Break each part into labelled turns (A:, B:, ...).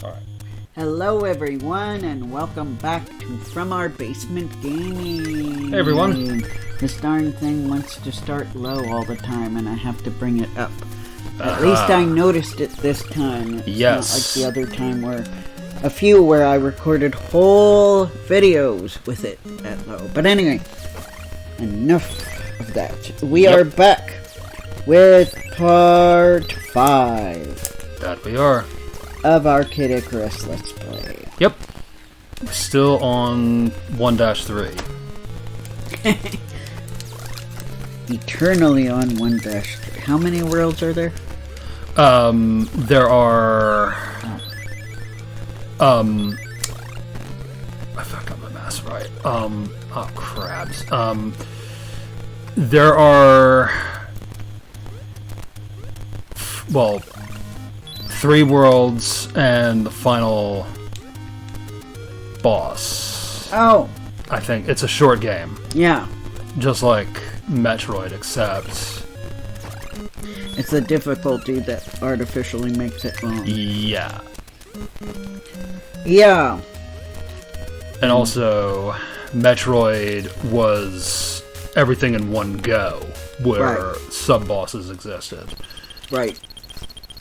A: Alright.
B: Hello everyone, and welcome back to From Our Basement Gaming.
A: Hey everyone.
B: This darn thing wants to start low all the time, and I have to bring it up. At least I noticed it this time. It's
A: yes.
B: not like the other time where I recorded whole videos with it at low. But anyway, enough of that. We are back with part 5.
A: That we are.
B: Of our Kid Icarus Let's Play.
A: Yep. Still on 1-3.
B: Eternally on 1-3. How many worlds are there?
A: There are... I got my math right. Oh, crabs. There are... Well... 3 worlds and the final boss.
B: Oh.
A: I think it's a short game.
B: Yeah.
A: Just like Metroid, except...
B: It's the difficulty that artificially makes it long.
A: Yeah.
B: Yeah.
A: And also, Metroid was everything in one go, where sub-bosses existed.
B: Right.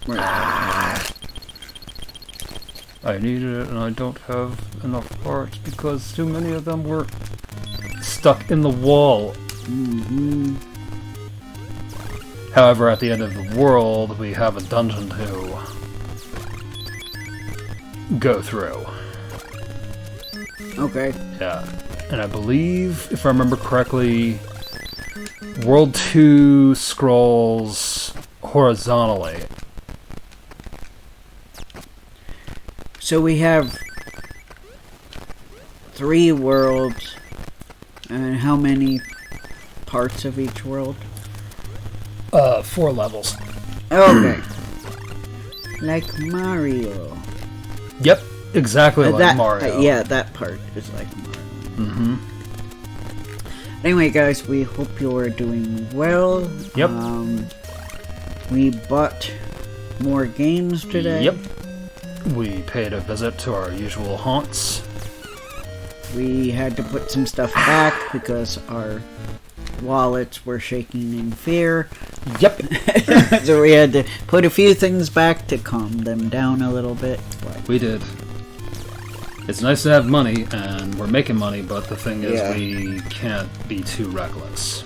A: I needed it, and I don't have enough parts because too many of them were stuck in the wall.
B: Mm-hmm.
A: However, at the end of the world, we have a dungeon to go through.
B: Okay.
A: Yeah. And I believe, if I remember correctly, World 2 scrolls horizontally.
B: So we have 3 worlds, and how many parts of each world?
A: 4 levels.
B: Okay. Like Mario.
A: Yep, exactly like Mario.
B: Yeah, that part is like Mario.
A: Mm-hmm.
B: Anyway, guys, we hope you're doing well.
A: Yep.
B: We bought more games today.
A: Yep. We paid a visit to our usual haunts.
B: We had to put some stuff back because our wallets were shaking in fear.
A: Yep.
B: So we had to put a few things back to calm them down a little bit. But
A: we did. It's nice to have money, and we're making money, but the thing is, we can't be too reckless.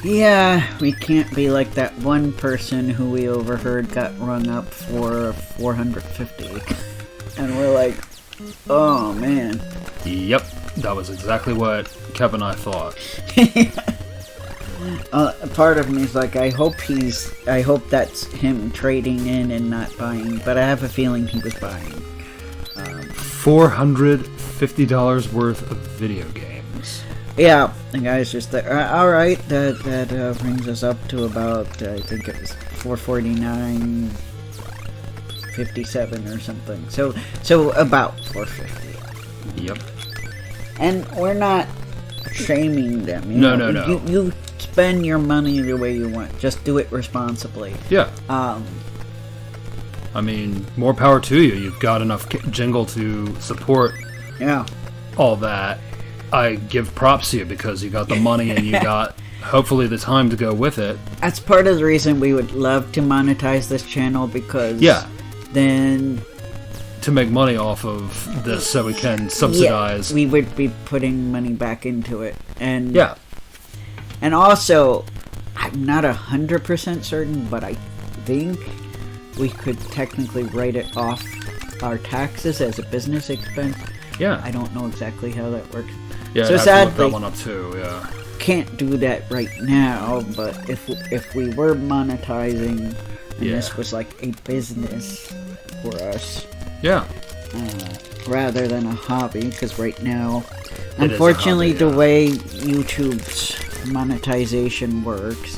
B: Yeah, we can't be like that one person who we overheard got rung up for $450. And we're like, oh man.
A: Yep, that was exactly what Kev and I thought.
B: Part of me is like, I hope that's him trading in and not buying, but I have a feeling he was buying.
A: $450 worth of video games.
B: Yeah, the guy's just like, alright, that brings us up to about, I think it was $449.57 or something. So about $450.
A: Yep.
B: And we're not shaming them.
A: No.
B: You spend your money the way you want. Just do it responsibly.
A: Yeah. I mean, more power to you. You've got enough jingle to support all that. I give props to you because you got the money and you got, hopefully, the time to go with it.
B: That's part of the reason we would love to monetize this channel, because then...
A: to make money off of this so we can subsidize...
B: Yeah, we would be putting money back into it. And and also, I'm not 100% certain, but I think we could technically write it off our taxes as a business expense.
A: Yeah.
B: I don't know exactly how that works.
A: Yeah,
B: so
A: I have
B: sadly,
A: to look that one up too,
B: can't do that right now, but if we were monetizing, and this was like a business for us, rather than a hobby, because right now, unfortunately, the way YouTube's monetization works,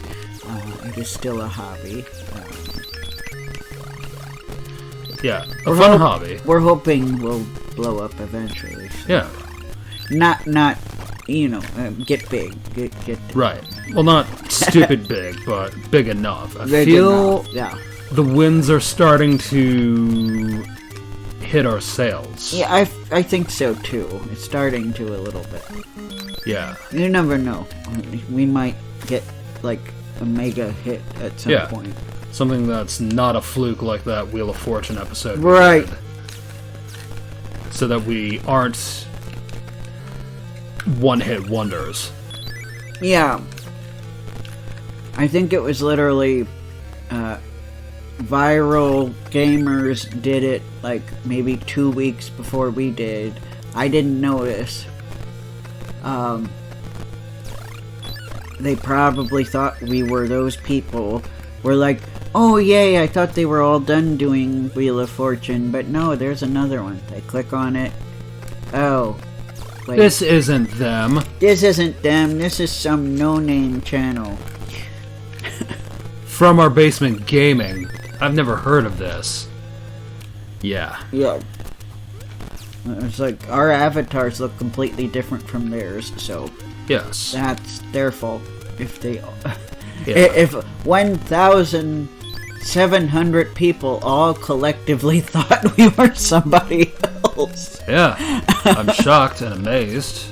B: it is still a hobby.
A: A fun hobby.
B: We're hoping we'll blow up eventually.
A: Yeah.
B: Not get big. Get
A: right. Well, not stupid big, but big enough. I
B: big
A: feel
B: enough.
A: the winds are starting to hit our sales.
B: Yeah, I think so too. It's starting to a little bit.
A: Yeah.
B: You never know. We might get like a mega hit at some point.
A: Something that's not a fluke like that Wheel of Fortune episode.
B: Right.
A: So that we aren't one-hit wonders.
B: Yeah. I think it was literally viral gamers did it like maybe 2 weeks before we did. I didn't notice. They probably thought we were those people. We're like, oh yay, I thought they were all done doing Wheel of Fortune, but no, there's another one. They click on it. Oh. Wait.
A: This isn't them.
B: This isn't them. This is some no-name channel.
A: From Our Basement Gaming. I've never heard of this. Yeah.
B: Yeah. It's like, our avatars look completely different from theirs, so...
A: Yes.
B: That's their fault. If they...
A: Yeah.
B: If 1,700 people all collectively thought we were somebody else.
A: Yeah. I'm shocked and amazed.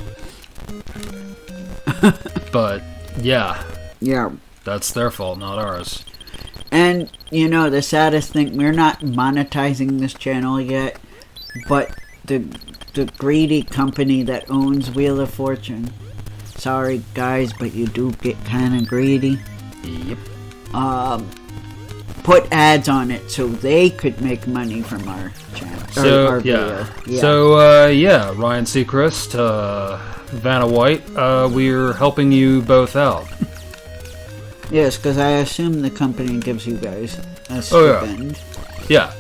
A: But, yeah.
B: Yeah.
A: That's their fault, not ours.
B: And, you know, the saddest thing, we're not monetizing this channel yet, but the greedy company that owns Wheel of Fortune, sorry guys, but you do get kind of greedy.
A: Yep.
B: Put ads on it so they could make money from our channel.
A: So,
B: our
A: yeah.
B: video.
A: So, yeah, Ryan Seacrest, Vanna White, we're helping you both out.
B: Yes, because I assume the company gives you guys a stipend.
A: Yeah.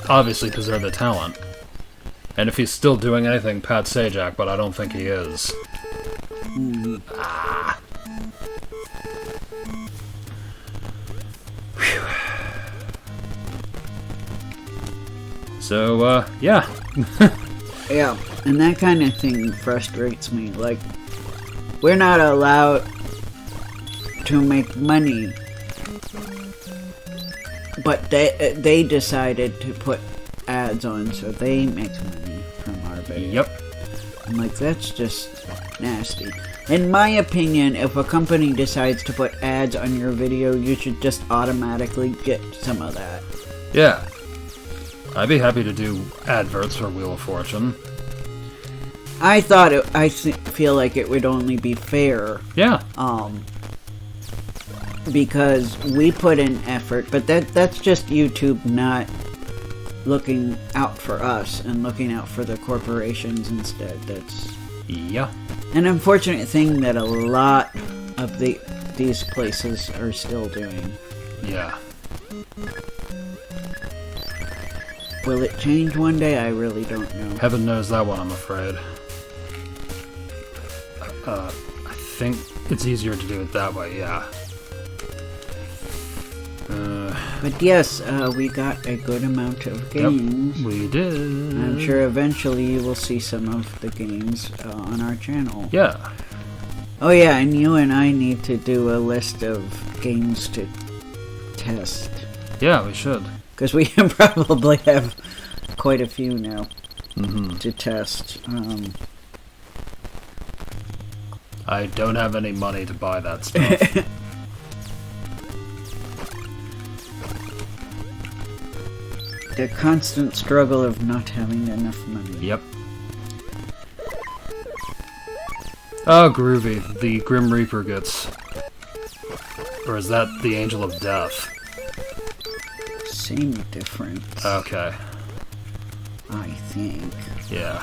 A: Obviously, because they're the talent. And if he's still doing anything, Pat Sajak, but I don't think he is.
B: Mm.
A: Ah. So, yeah.
B: Yeah, and that kind of thing frustrates me. Like, we're not allowed to make money, but they decided to put ads on so they make money from our video.
A: Yep.
B: I'm like, that's just nasty. In my opinion, if a company decides to put ads on your video, you should just automatically get some of that.
A: Yeah. I'd be happy to do adverts for Wheel of Fortune.
B: I thought I feel like it would only be fair.
A: Yeah.
B: Because we put in effort, but that's just YouTube not looking out for us and looking out for the corporations instead. That's
A: yeah.
B: an unfortunate thing that a lot of these places are still doing.
A: Yeah.
B: Will it change one day? I really don't know.
A: Heaven knows that one, I'm afraid. I think it's easier to do it that way, yeah.
B: But yes, we got a good amount of games.
A: Yep, we did.
B: I'm sure eventually you will see some of the games on our channel.
A: Yeah.
B: Oh yeah, and you and I need to do a list of games to test.
A: Yeah, we should.
B: Because we probably have quite a few now to test.
A: I don't have any money to buy that stuff.
B: The constant struggle of not having enough money.
A: Yep. Oh, groovy. The Grim Reaper gets... Or is that the Angel of Death?
B: Same difference.
A: Okay.
B: I think.
A: Yeah.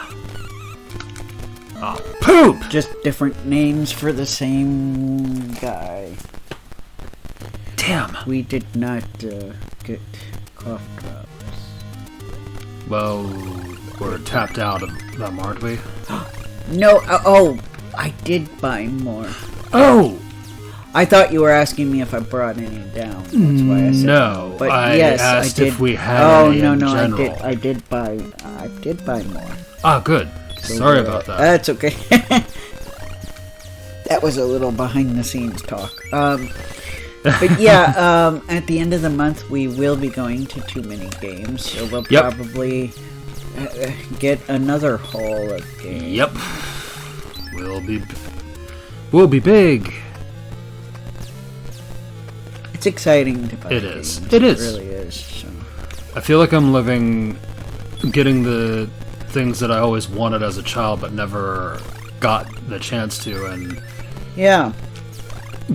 A: Oh, poop!
B: Just different names for the same guy.
A: Damn.
B: We did not get cough drops.
A: Well, we're tapped out of them, aren't we?
B: No, oh, I did buy more.
A: Oh!
B: I thought you were asking me if I brought any down. That's why I said
A: no.
B: But
A: I
B: yes,
A: asked
B: I did.
A: if we had any in
B: no,
A: general.
B: I did buy more.
A: Ah, good.
B: So
A: sorry about that.
B: That's okay. That was a little behind the scenes talk. But yeah, at the end of the month we will be going to Too Many Games, so we'll probably get another haul of games.
A: Yep. We'll be big.
B: It's exciting to buy
A: games.
B: It really is. So.
A: I feel like I'm getting the things that I always wanted as a child but never got the chance to, and
B: yeah,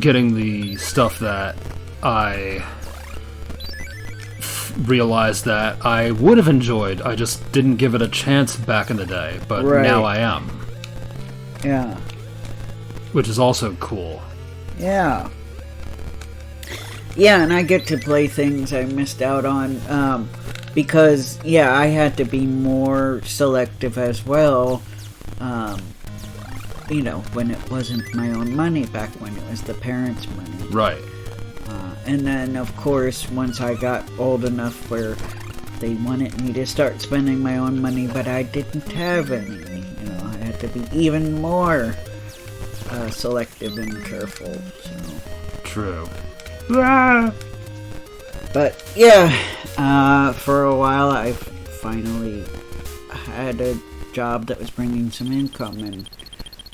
A: getting the stuff that I realized that I would have enjoyed. I just didn't give it a chance back in the day, but now I am.
B: Yeah.
A: Which is also cool.
B: Yeah. Yeah, and I get to play things I missed out on, because, I had to be more selective as well, when it wasn't my own money, back when it was the parents' money.
A: Right.
B: And then, of course, once I got old enough where they wanted me to start spending my own money, but I didn't have any, I had to be even more selective and careful, so.
A: True.
B: But, for a while I finally had a job that was bringing some income, and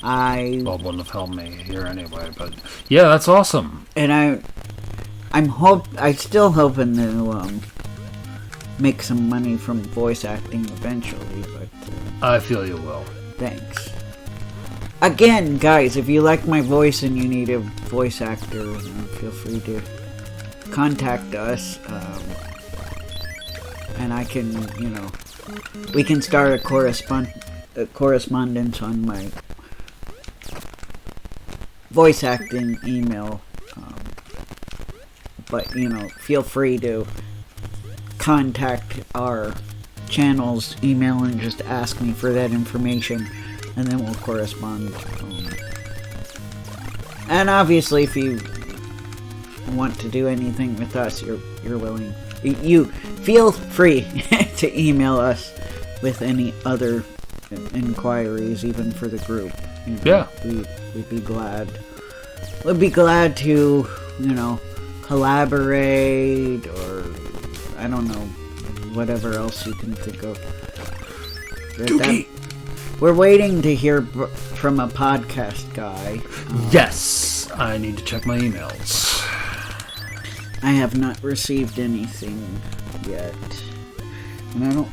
A: Well, it wouldn't have helped me here anyway, but yeah, that's awesome.
B: And I'm still hoping to make some money from voice acting eventually, but
A: I feel you will.
B: Thanks. Again, guys, if you like my voice and you need a voice actor, feel free to contact us, and I can, we can start a correspondence on my voice acting email. But, feel free to contact our channel's email and just ask me for that information, and then we'll correspond. And obviously, if you want to do anything with us, you're willing. You feel free to email us with any other inquiries, even for the group.
A: Yeah.
B: We'd be glad. We'd be glad to, collaborate, or I don't know, whatever else you can think of. We're waiting to hear from a podcast guy.
A: Yes, I need to check my emails.
B: I have not received anything yet, and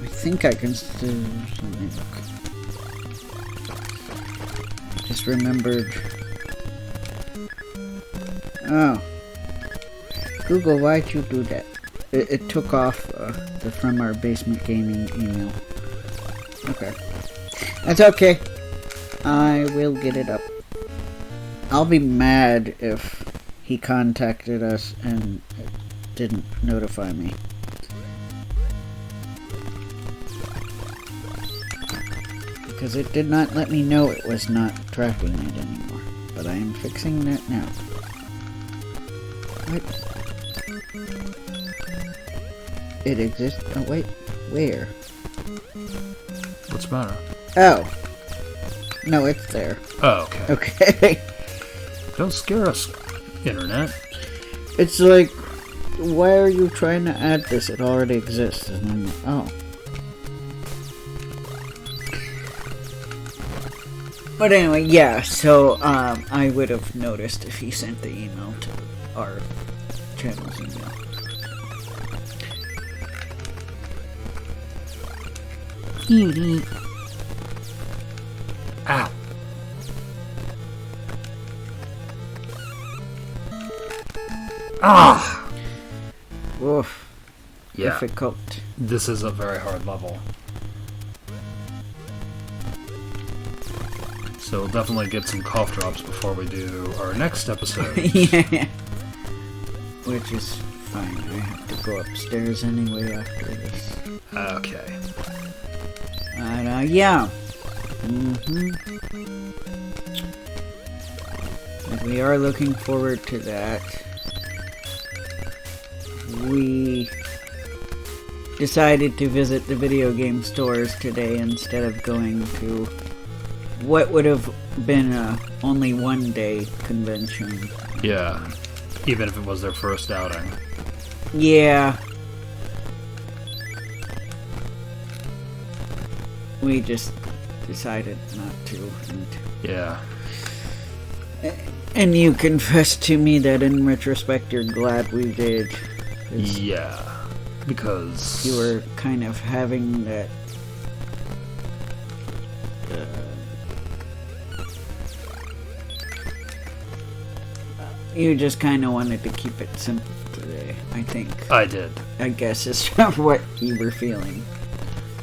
B: I think I can still. Let me look. Just remembered. Oh. Google, why'd you do that? It took off from our basement gaming email. Okay. That's okay. I will get it up. I'll be mad if he contacted us and didn't notify me. Because it did not let me know it was not tracking it anymore. But I am fixing that now. What? It exists? Oh, wait. Where?
A: What's the matter?
B: Oh. No, it's there.
A: Oh, okay.
B: Okay.
A: Don't scare us, Internet.
B: It's like, why are you trying to add this? It already exists. And I'm like, oh. But anyway, yeah, so I would have noticed if he sent the email to our channel's email.
A: Ow. Ah!
B: Woof.
A: Yeah.
B: Difficult.
A: This is a very hard level. So we'll definitely get some cough drops before we do our next episode.
B: Yeah. Which is fine. I have to go upstairs anyway after this.
A: Okay.
B: And, yeah. And we are looking forward to that. We decided to visit the video game stores today instead of going to what would have been a only one-day convention.
A: Yeah, even if it was their first outing.
B: Yeah. we just decided not to.
A: Yeah.
B: And you confessed to me that in retrospect you're glad we did.
A: Yeah. Because...
B: you were kind of having that... you just kind of wanted to keep it simple today, I think.
A: I did.
B: I guess is what you were feeling.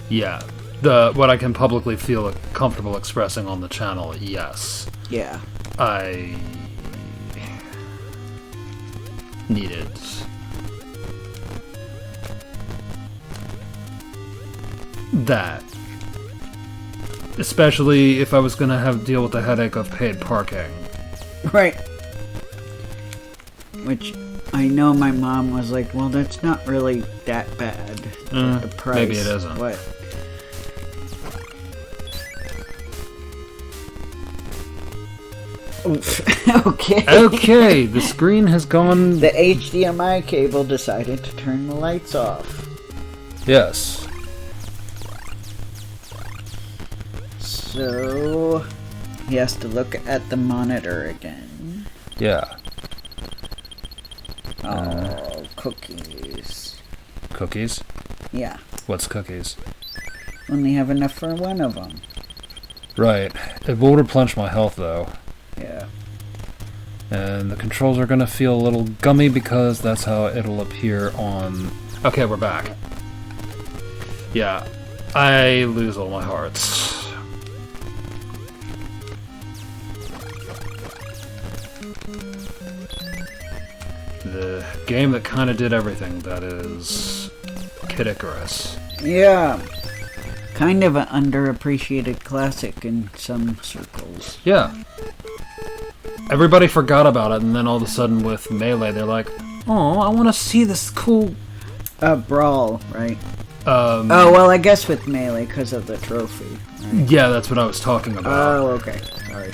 A: Yeah. What I can publicly feel comfortable expressing on the channel, yes.
B: Yeah.
A: I needed that. Especially if I was going to have to deal with the headache of paid parking.
B: Right. Which I know my mom was like, well, that's not really that bad. The price.
A: Maybe it isn't.
B: What? Okay.
A: Okay, the screen has gone...
B: the HDMI cable decided to turn the lights off.
A: Yes.
B: So... he has to look at the monitor again.
A: Yeah.
B: Oh, cookies.
A: Cookies?
B: Yeah.
A: What's cookies?
B: Only have enough for one of them.
A: Right. It will replenish my health, though.
B: Yeah.
A: And the controls are gonna feel a little gummy because that's how it'll appear on... Okay, we're back. Yeah. I lose all my hearts. The game that kind of did everything, that is... Kid Icarus.
B: Yeah. Kind of an underappreciated classic in some circles.
A: Yeah. Everybody forgot about it, and then all of a sudden with Melee, they're like, oh, I want to see this cool...
B: Brawl, right? Oh, well, I guess with Melee, because of the trophy. Right?
A: Yeah, that's what I was talking about.
B: Oh, okay. Sorry.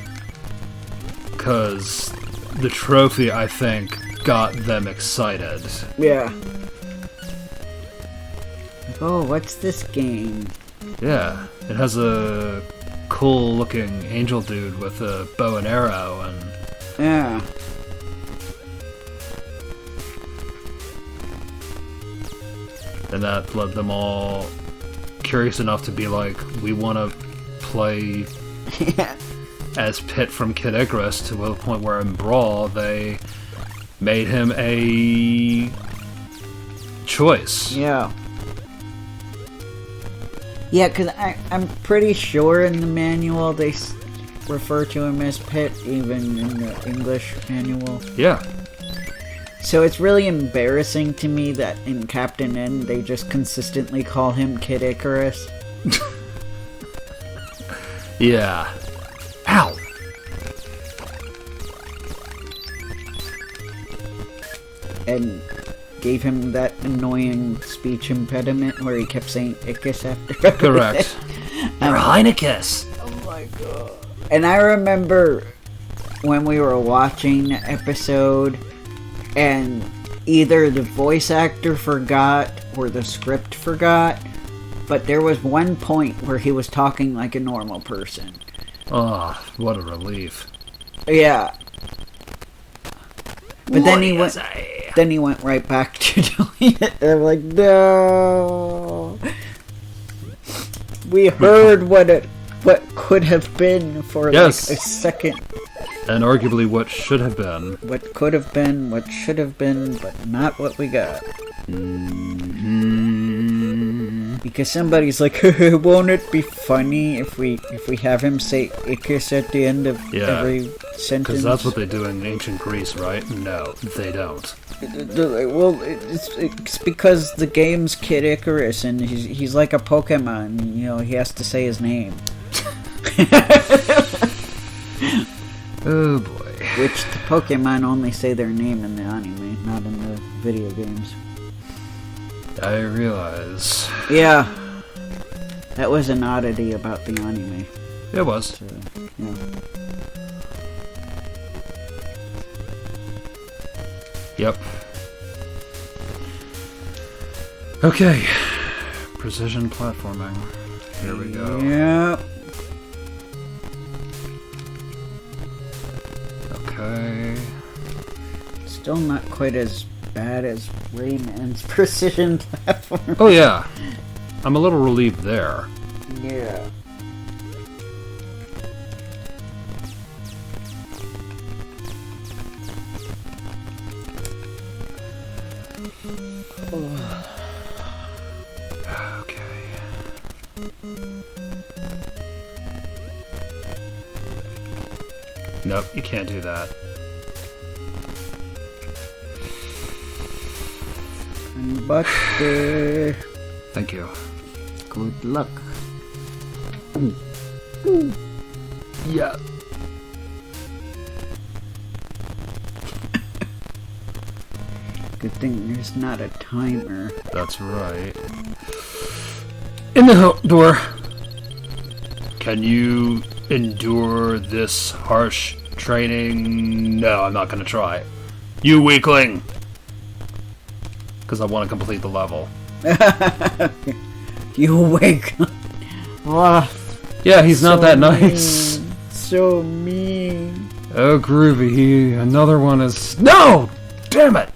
A: Because the trophy, I think, got them excited.
B: Yeah. Oh, what's this game?
A: Yeah, it has a cool-looking angel dude with a bow and arrow, and...
B: yeah.
A: And that led them all curious enough to be like, we want to play as Pit from Kid Icarus, to the point where in Brawl, they made him a choice.
B: Yeah. Yeah, because I'm pretty sure in the manual they refer to him as Pit, even in the English manual.
A: Yeah.
B: So it's really embarrassing to me that in Captain N they just consistently call him Kid Icarus.
A: Yeah. Ow!
B: And gave him that annoying speech impediment where he kept saying Icus after
A: Correct. Your Heinekes!
B: Oh my god. And I remember when we were watching the episode and either the voice actor forgot or the script forgot, but there was one point where he was talking like a normal person.
A: Oh, what a relief.
B: Yeah. But then he went right back to doing it. And I'm like, no. We heard what could have been for like a second.
A: And arguably what should have been.
B: What could have been, what should have been, but not what we got.
A: Mm-hmm.
B: Because somebody's like, won't it be funny if we have him say Icus at the end of every sentence?
A: Because that's what they do in ancient Greece, right? No, they don't.
B: Well, it's because the game's Kid Icarus, and he's like a Pokemon. You know, he has to say his name.
A: Oh boy.
B: Which the Pokemon only say their name in the anime, not in the video games.
A: I realize.
B: Yeah. That was an oddity about the anime.
A: It was.
B: So, yeah.
A: Yep. Okay. Precision platforming. Here we go.
B: Yep.
A: Okay.
B: Still not quite as bad as Rayman's precision platform.
A: Oh yeah. I'm a little relieved there.
B: Yeah.
A: Okay. Nope, you can't do that.
B: But
A: Thank you.
B: good luck.
A: Yeah.
B: Good thing there's not a timer.
A: That's right. In the door. Can you endure this harsh training? No, I'm not gonna try. You weakling! Because I want to complete the level.
B: You wake. Oh,
A: Yeah, he's not that
B: mean.
A: nice.
B: So mean.
A: Oh, groovy. Another one is... No! Damn it!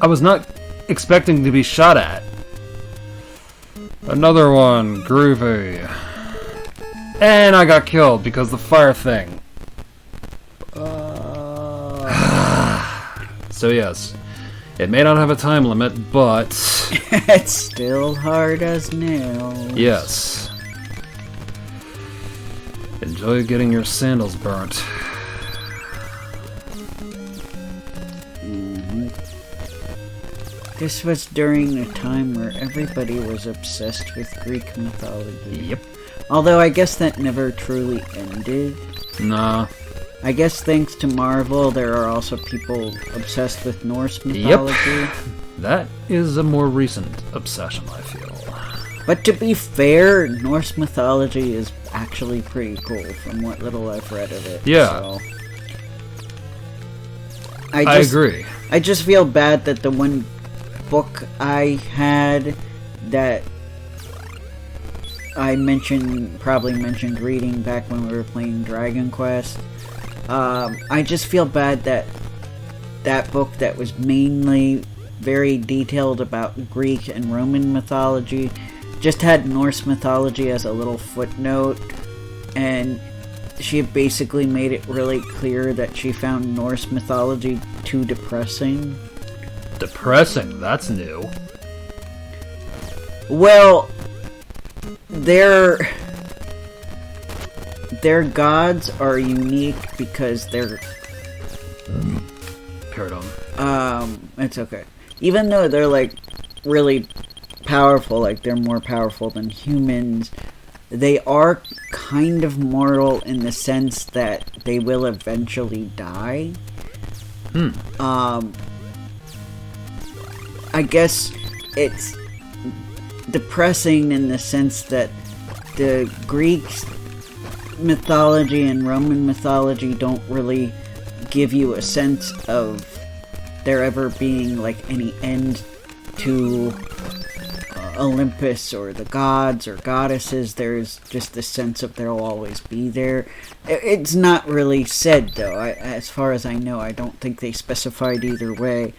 A: I was not expecting to be shot at. Another one. Groovy. And I got killed because the fire thing. So yes, it may not have a time limit, but...
B: It's still hard as nails.
A: Yes. Enjoy getting your sandals burnt.
B: Mm-hmm. This was during a time where everybody was obsessed with Greek mythology.
A: Yep.
B: Although I guess that never truly ended.
A: Nah.
B: I guess thanks to Marvel, there are also people obsessed with Norse mythology.
A: Yep. That is a more recent obsession, I feel.
B: But to be fair, Norse mythology is actually pretty cool from what little I've read of it.
A: Yeah.
B: So.
A: I agree.
B: I just feel bad that the one book I had that I probably mentioned reading back when we were playing Dragon Quest. I just feel bad that that book that was mainly very detailed about Greek and Roman mythology just had Norse mythology as a little footnote, and she basically made it really clear that she found Norse mythology too depressing.
A: Depressing? That's new.
B: Well, their gods are unique because they're...
A: Pardon.
B: It's okay. Even though they're, like, really powerful, like, they're more powerful than humans, they are kind of mortal in the sense that they will eventually die. I guess it's depressing in the sense that the Greek mythology and Roman mythology don't really give you a sense of there ever being like any end to Olympus or the gods or goddesses. There's just the sense of they'll always be there. It's not really said though. As far as I know, I don't think they specified either way.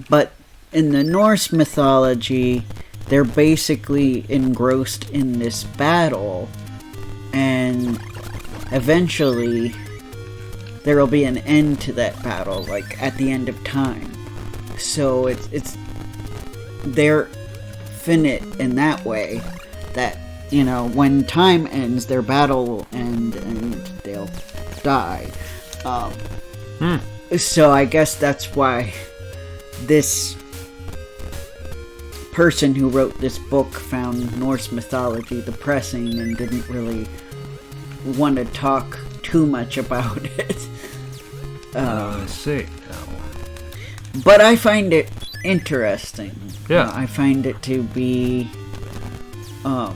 B: But in the Norse mythology, they're basically engrossed in this battle, and eventually there will be an end to that battle, like at the end of time. So it's they're finite in that way, that, you know, when time ends, their battle will end and they'll die. So I guess that's why this person who wrote this book found Norse mythology depressing and didn't really want to talk too much about it.
A: I see.
B: But I find it interesting.
A: Yeah.
B: I find it to be a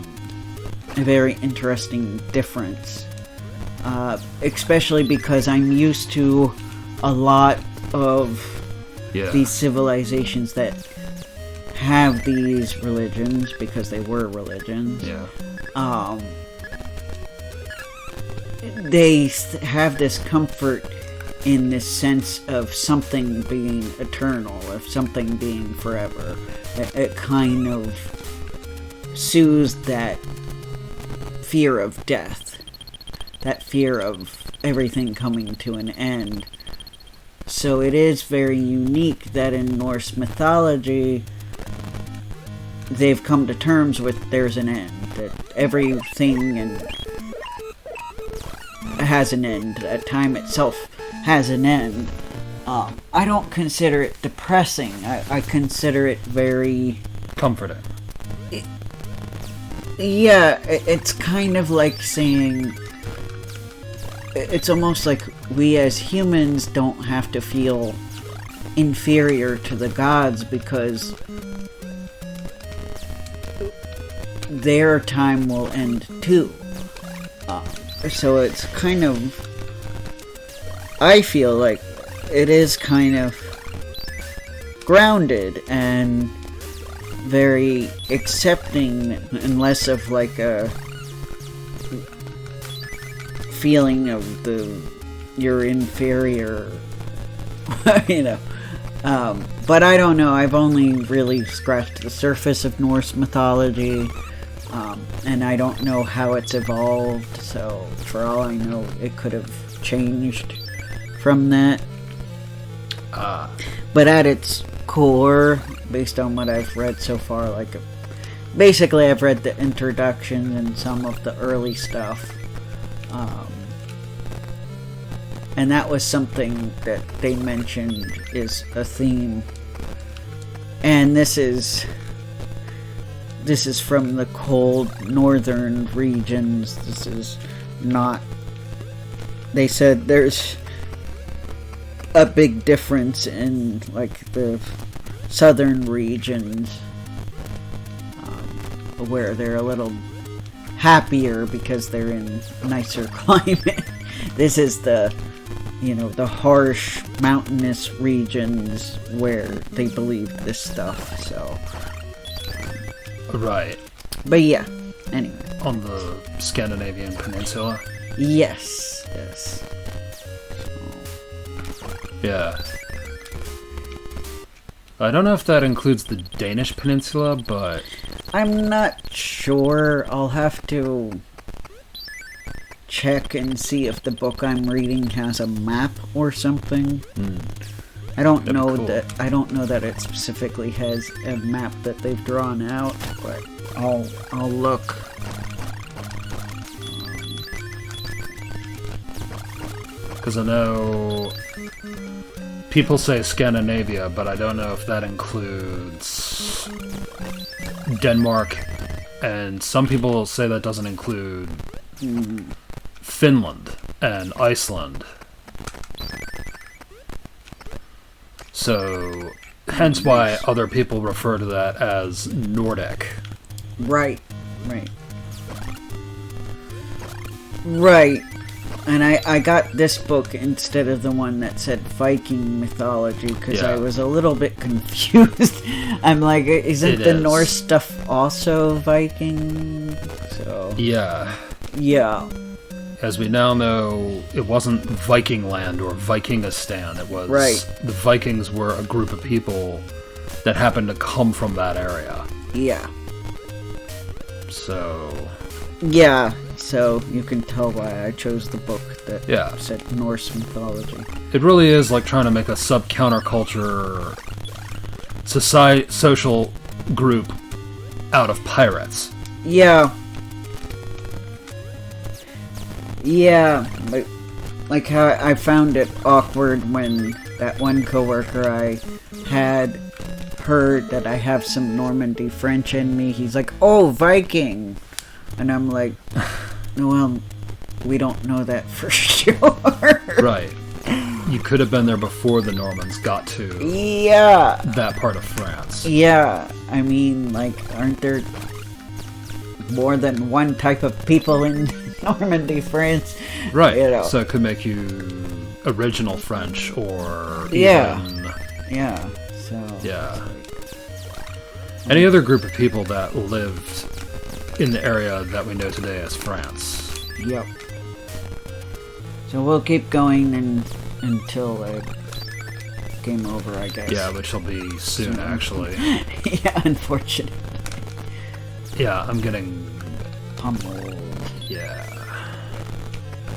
B: very interesting difference. Especially because I'm used to a lot of these civilizations that have these religions, because they were religions.
A: Yeah.
B: They have this comfort in this sense of something being eternal, of something being forever. It kind of soothes that fear of death, that fear of everything coming to an end. So it is very unique that in Norse mythology, they've come to terms with there's an end, that everything has an end, that time itself has an end. I don't consider it depressing. I consider it very
A: comforting.
B: It's kind of like saying, it's almost like we as humans don't have to feel inferior to the gods because their time will end too. So it's kind of, I feel like it is kind of grounded and very accepting, and less of like a feeling of you're inferior, you know. But I don't know, I've only really scratched the surface of Norse mythology, and I don't know how it's evolved, so for all I know, it could have changed from that. But at its core, based on what I've read so far, like, basically I've read the introduction and some of the early stuff, and that was something that they mentioned is a theme. And this is from the cold northern regions. This is not, they said there's a big difference in like the southern regions, where they're a little happier because they're in nicer climate. This is the harsh mountainous regions where they believe this stuff, so.
A: Right.
B: But yeah, anyway.
A: On the Scandinavian peninsula?
B: Yes.
A: Yeah. I don't know if that includes the Danish peninsula, but...
B: I'm not sure. I'll have to check and see if the book I'm reading has a map or something. I don't know that it specifically has a map that they've drawn out, but I'll look.
A: Because I know people say Scandinavia, but I don't know if that includes Denmark, and some people say that doesn't include Finland and Iceland. So, hence why other people refer to that as Nordic.
B: Right. And I got this book instead of the one that said Viking mythology, because I was a little bit confused. I'm like, isn't the Norse stuff also Viking? So yeah. As
A: we now know, it wasn't Viking land or Vikingistan. It was the Vikings were a group of people that happened to come from that area.
B: Yeah. So you can tell why I chose the book that said Norse mythology.
A: It really is like trying to make a sub-counterculture social group out of pirates.
B: Yeah, like how I found it awkward when that one coworker I had heard that I have some Normandy French in me. He's like, "Oh, Viking," and I'm like, "Well, we don't know that for sure."
A: Right. You could have been there before the Normans got to that part of France.
B: Yeah, I mean, like, aren't there more than one type of people in Normandy, France?
A: Right. So it could make you original French or even...
B: Yeah. So...
A: Yeah. Any other group of people that lived in the area that we know today as France.
B: Yep. So we'll keep going until game over, I guess.
A: Yeah, which will be soon, actually.
B: Yeah, unfortunately.
A: Yeah, I'm getting
B: pummeled.
A: Yeah.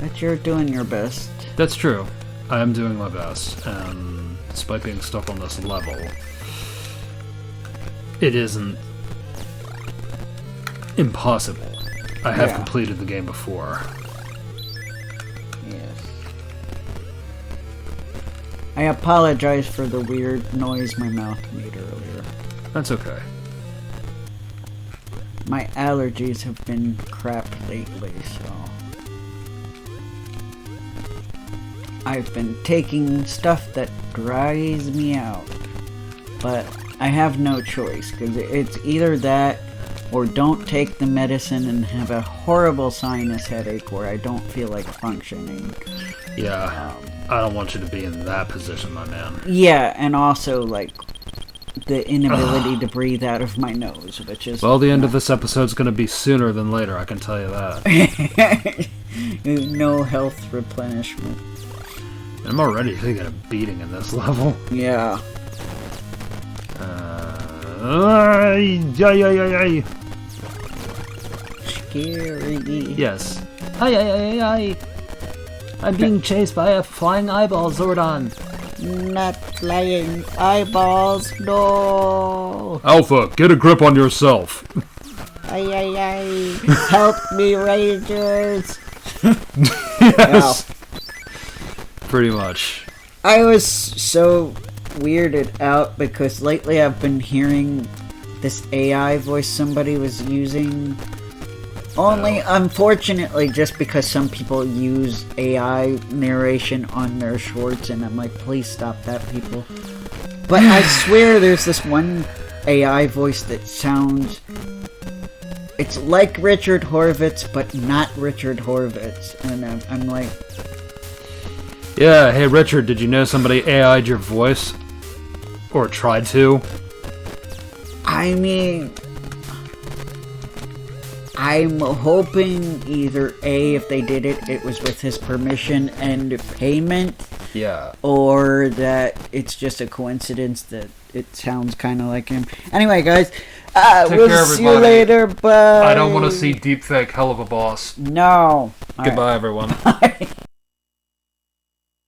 B: But you're doing your best.
A: That's true. I am doing my best, and despite being stuck on this level, it isn't impossible. I have completed the game before.
B: Yes. I apologize for the weird noise my mouth made earlier.
A: That's okay.
B: My allergies have been crap lately, so... I've been taking stuff that dries me out. But I have no choice, because it's either that or don't take the medicine and have a horrible sinus headache where I don't feel like functioning.
A: Yeah, I don't want you to be in that position, my man.
B: Yeah, and also, like, the inability to breathe out of my nose, which is...
A: Well, the end of this episode's going to be sooner than later, I can tell you that.
B: No health replenishment.
A: I'm already taking a beating in this level.
B: Yeah. Scary.
A: Yes. Ay. I'm being chased by a flying eyeball Zordon.
B: Not flying eyeballs, no.
A: Alpha, get a grip on yourself.
B: Ay. Help me, Rangers.
A: Yes. Ow. Pretty much.
B: I was so weirded out because lately I've been hearing this AI voice somebody was using. Only, unfortunately, just because some people use AI narration on their shorts, and I'm like, please stop that, people. But I swear there's this one AI voice that sounds... It's like Richard Horvitz, but not Richard Horvitz. And I'm like...
A: Yeah, hey Richard, did you know somebody AI'd your voice? Or tried to?
B: I mean... I'm hoping either A, if they did it, it was with his permission and payment.
A: Yeah.
B: Or that it's just a coincidence that it sounds kind of like him. Anyway, guys, we'll see you later, bye.
A: I don't want to see deepfake hell of a boss.
B: No.
A: Goodbye, everyone.
B: Bye.